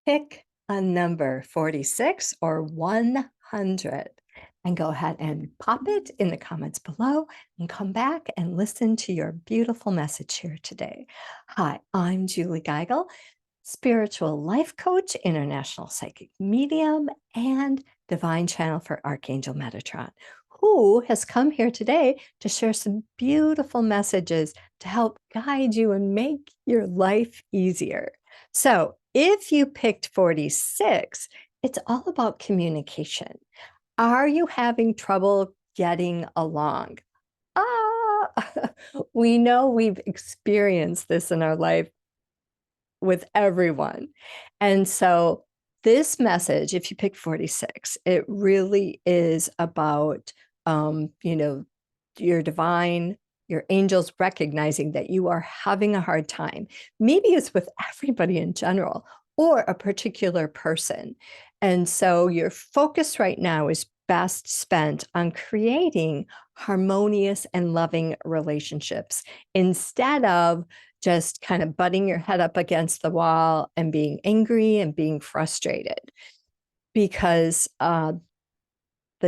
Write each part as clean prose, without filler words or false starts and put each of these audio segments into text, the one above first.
Pick a number 46 or 100 and go ahead and pop it in the comments below and come back and listen to your beautiful message here today. Hi, I'm Julie Geigle, spiritual life coach, international psychic medium, and divine channel for Archangel Metatron, who has come here today to share some beautiful messages to help guide you and make your life easier. So if you picked 46, it's all about communication. Are you having trouble getting along? Ah, we know we've experienced this in our life with everyone. And so this message, if you pick 46, it really is about, your divine, your angels recognizing that you are having a hard time. Maybe it's with everybody in general or a particular person. And so your focus right now is best spent on creating harmonious and loving relationships instead of just kind of butting your head up against the wall and being angry and being frustrated, because the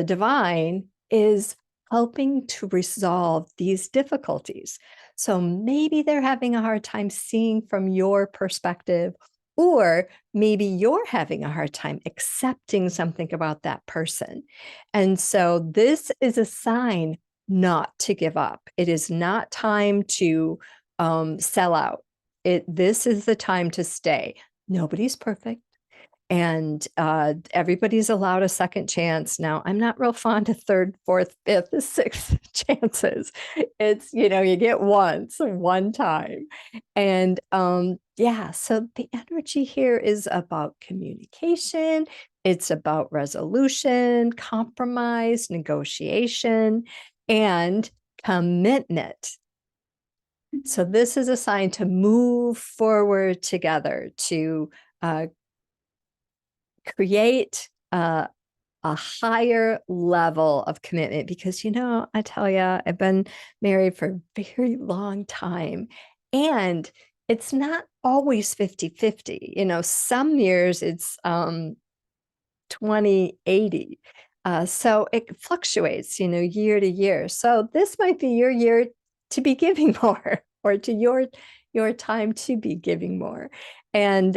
divine is helping to resolve these difficulties. So maybe they're having a hard time seeing from your perspective, or maybe you're having a hard time accepting something about that person. And so this is a sign not to give up. It is not time to sell out. This is the time to stay. Nobody's perfect. And everybody's allowed a second chance. Now, I'm not real fond of third, fourth, fifth, sixth chances. It's, you get once, one time. And yeah, so the energy here is about communication. It's about resolution, compromise, negotiation, and commitment. So this is a sign to move forward together, to create a higher level of commitment, because, I tell you, I've been married for a very long time, and it's not always 50-50. Some years it's 20-80. So it fluctuates, year to year. So this might be your year to be giving more, or to your time to be giving more, and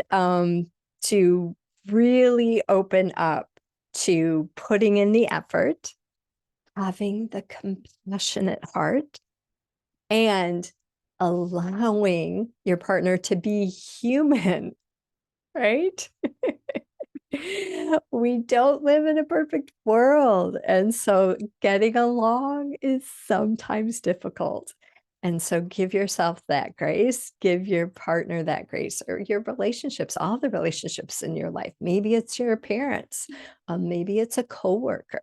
to really open up to putting in the effort, having the compassionate heart, and allowing your partner to be human, right? We don't live in a perfect world. And so getting along is sometimes difficult. And so give yourself that grace, give your partner that grace, or your relationships, all the relationships in your life. Maybe it's your parents, maybe it's a coworker.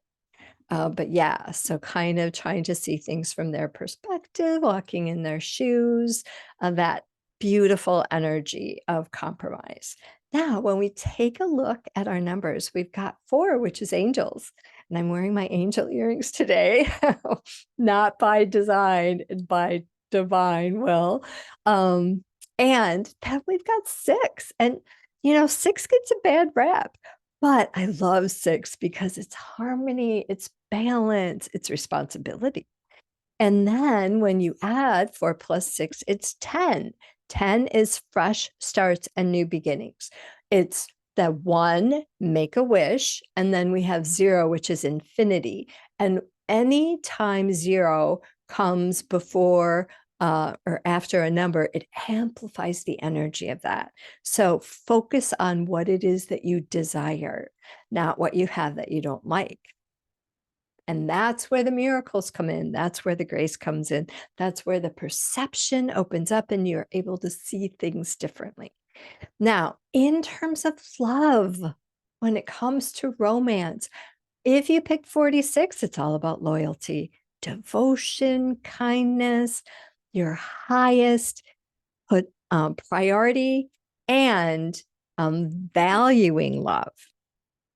But yeah, so kind of trying to see things from their perspective, walking in their shoes, that beautiful energy of compromise. Now, when we take a look at our numbers, we've got 4, which is angels. And I'm wearing my angel earrings today, not by design, by divine will. And then we've got 6. And, 6 gets a bad rap. But I love 6 because it's harmony, it's balance, it's responsibility. And then when you add 4 plus 6, it's 10. 10 is fresh starts and new beginnings. It's the 1, make a wish, and then we have 0, which is infinity. And any time 0 comes before or after a number, it amplifies the energy of that. So focus on what it is that you desire, not what you have that you don't like. And that's where the miracles come in. That's where the grace comes in. That's where the perception opens up and you're able to see things differently. Now, in terms of love, when it comes to romance, if you pick 46, it's all about loyalty, devotion, kindness, your highest priority, and valuing love.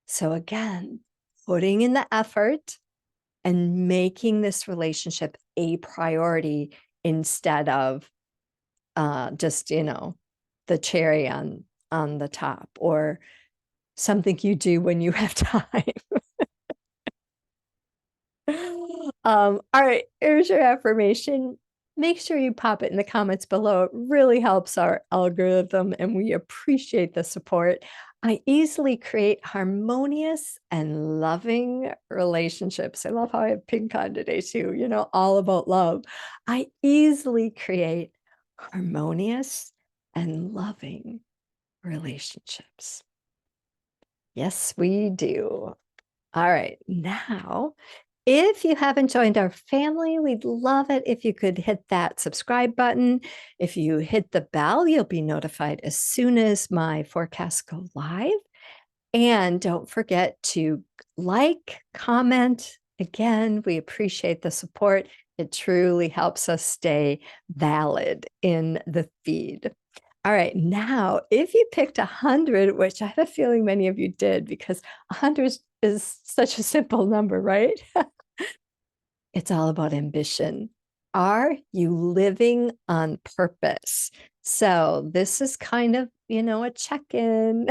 So again, putting in the effort and making this relationship a priority instead of just, the cherry on on the top, or something you do when you have time. All right, here's your affirmation. Make sure you pop it in the comments below. It really helps our algorithm, and we appreciate the support. I easily create harmonious and loving relationships. I love how I have pink on today too, all about love. I easily create harmonious and loving relationships. Yes, we do. All right, now, if you haven't joined our family, we'd love it if you could hit that subscribe button. If you hit the bell, you'll be notified as soon as my forecasts go live. And don't forget to like, comment. Again, we appreciate the support. It truly helps us stay valid in the feed. All right, now, if you picked 100, which I have a feeling many of you did, because 100 is such a simple number, right? It's all about ambition. Are you living on purpose? So this is kind of, a check-in.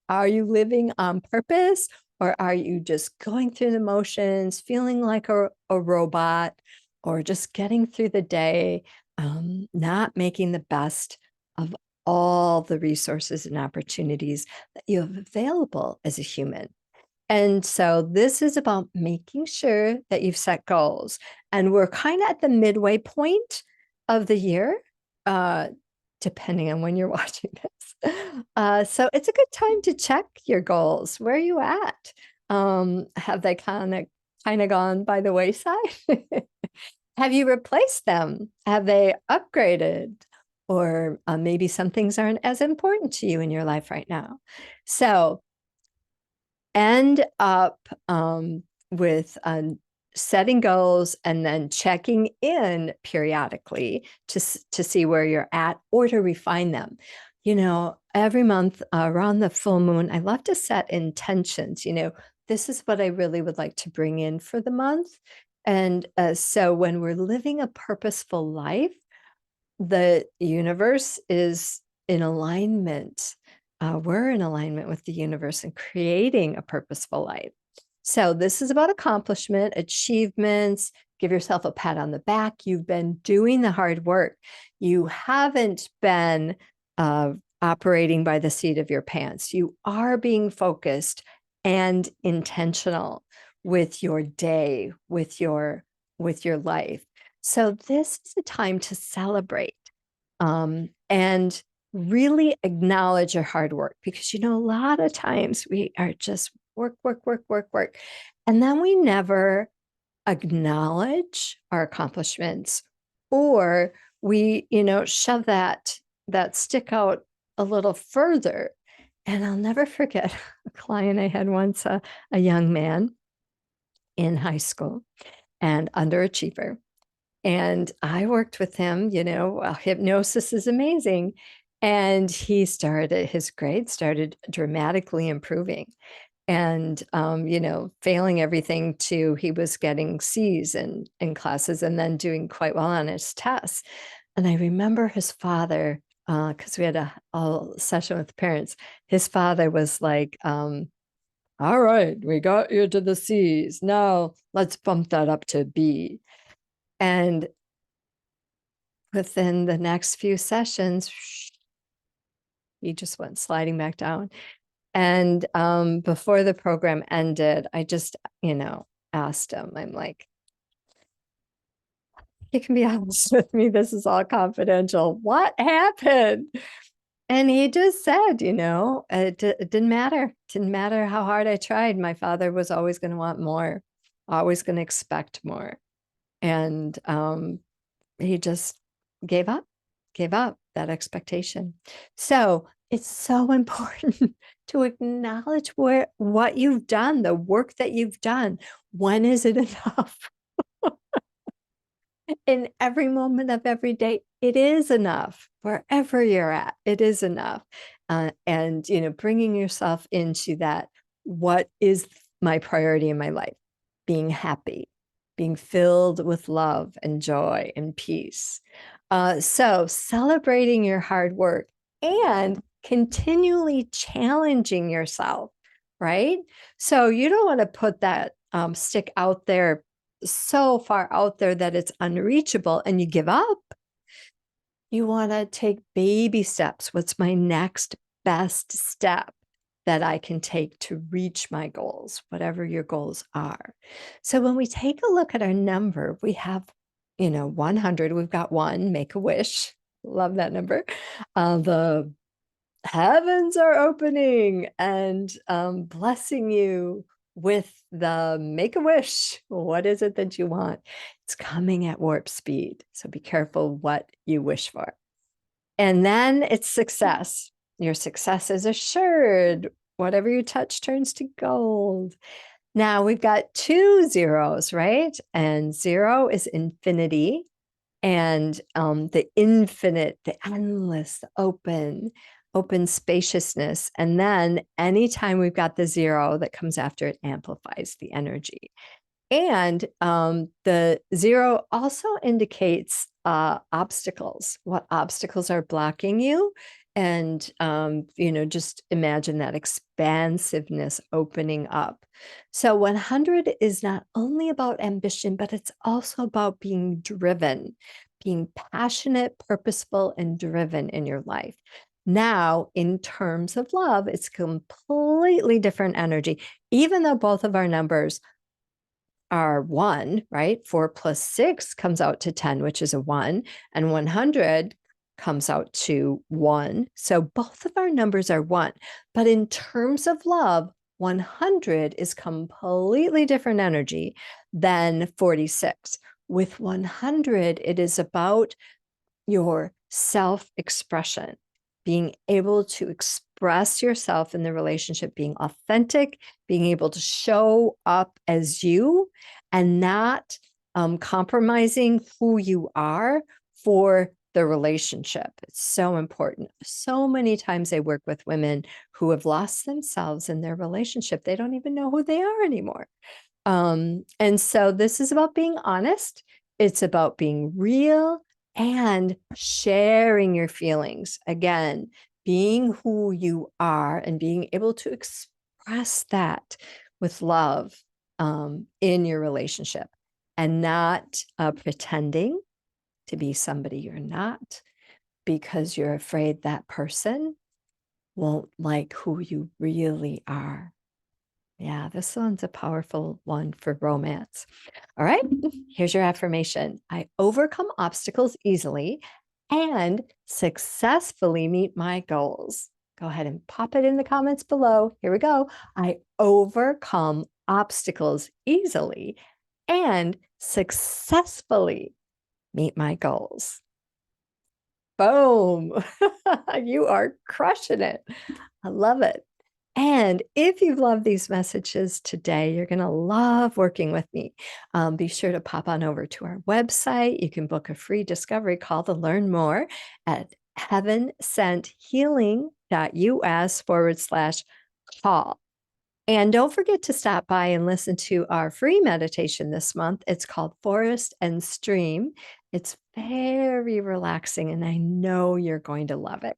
Are you living on purpose, or are you just going through the motions, feeling like a robot, or just getting through the day, not making the best of all the resources and opportunities that you have available as a human? And so this is about making sure that you've set goals. And we're kind of at the midway point of the year, uh, depending on when you're watching this. So it's a good time to check your goals. Where are you at? Have they kind of gone by the wayside? Have you replaced them? Have they upgraded? Or maybe some things aren't as important to you in your life right now. So end up with setting goals and then checking in periodically to see where you're at, or to refine them. Every month around the full moon, I love to set intentions. This is what I really would like to bring in for the month. And so when we're living a purposeful life, the universe is in alignment. We're in alignment with the universe and creating a purposeful life. So this is about accomplishment, achievements. Give yourself a pat on the back. You've been doing the hard work. You haven't been operating by the seat of your pants. You are being focused and intentional with your day, with your life. So this is a time to celebrate and really acknowledge your hard work, because, a lot of times we are just work, work, work, work, work. And then we never acknowledge our accomplishments, or we, shove that stick out a little further. And I'll never forget a client I had once, a young man in high school and underachiever. And I worked with him, hypnosis is amazing. And his grades started dramatically improving. And, failing everything he was getting C's in classes, and then doing quite well on his tests. And I remember his father, because we had a session with parents, his father was like, all right, we got you to the C's. Now let's bump that up to B. And within the next few sessions, he just went sliding back down. And before the program ended, I just, asked him, I'm like, you can be honest with me. This is all confidential. What happened? And he just said, it didn't matter. It didn't matter how hard I tried. My father was always going to want more, always going to expect more. And he just gave up that expectation. So it's so important to acknowledge what you've done, the work that you've done. When is it enough? In every moment of every day, it is enough. Wherever you're at, it is enough. And, bringing yourself into that, what is my priority in my life? Being happy, being filled with love and joy and peace. So celebrating your hard work and continually challenging yourself, right? So you don't want to put that stick out there so far out there that it's unreachable and you give up. You want to take baby steps. What's my next best step that I can take to reach my goals, whatever your goals are? So when we take a look at our number, we have, 100. We've got one, make a wish. Love that number. The heavens are opening and blessing you with the make a wish. What is it that you want? It's coming at warp speed. So be careful what you wish for. And then it's success. Your success is assured. Whatever you touch turns to gold. Now we've got 2 zeros, right? And 0 is infinity. And the infinite, the endless, the open spaciousness. And then anytime we've got the 0 that comes after it amplifies the energy. And the 0 also indicates obstacles, what obstacles are blocking you. And, just imagine that expansiveness opening up. So 100 is not only about ambition, but it's also about being driven, being passionate, purposeful, and driven in your life. Now, in terms of love, it's completely different energy, even though both of our numbers are 1, right? 4 plus 6 comes out to 10, which is a 1, and 100 comes out to 1. So both of our numbers are 1. But in terms of love, 100 is completely different energy than 46. With 100, it is about your self-expression, being able to express yourself in the relationship, being authentic, being able to show up as you and not compromising who you are for the relationship. It's so important. So many times I work with women who have lost themselves in their relationship. They don't even know who they are anymore. And so this is about being honest. It's about being real and sharing your feelings. Again, being who you are and being able to express that with love in your relationship and not pretending to be somebody you're not because you're afraid that person won't like who you really are. Yeah, this one's a powerful one for romance. All right, here's your affirmation. I overcome obstacles easily and successfully meet my goals. Go ahead and pop it in the comments below. Here we go. I overcome obstacles easily and successfully meet my goals. Boom. You are crushing it. I love it. And if you've loved these messages today, you're going to love working with me. Be sure to pop on over to our website. You can book a free discovery call to learn more at heavensenthealing.us/call. And don't forget to stop by and listen to our free meditation this month. It's called Forest and Stream. It's very relaxing, and I know you're going to love it.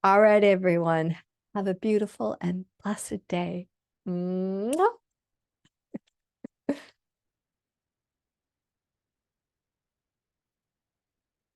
All right, everyone. Have a beautiful and blessed day. Mwah.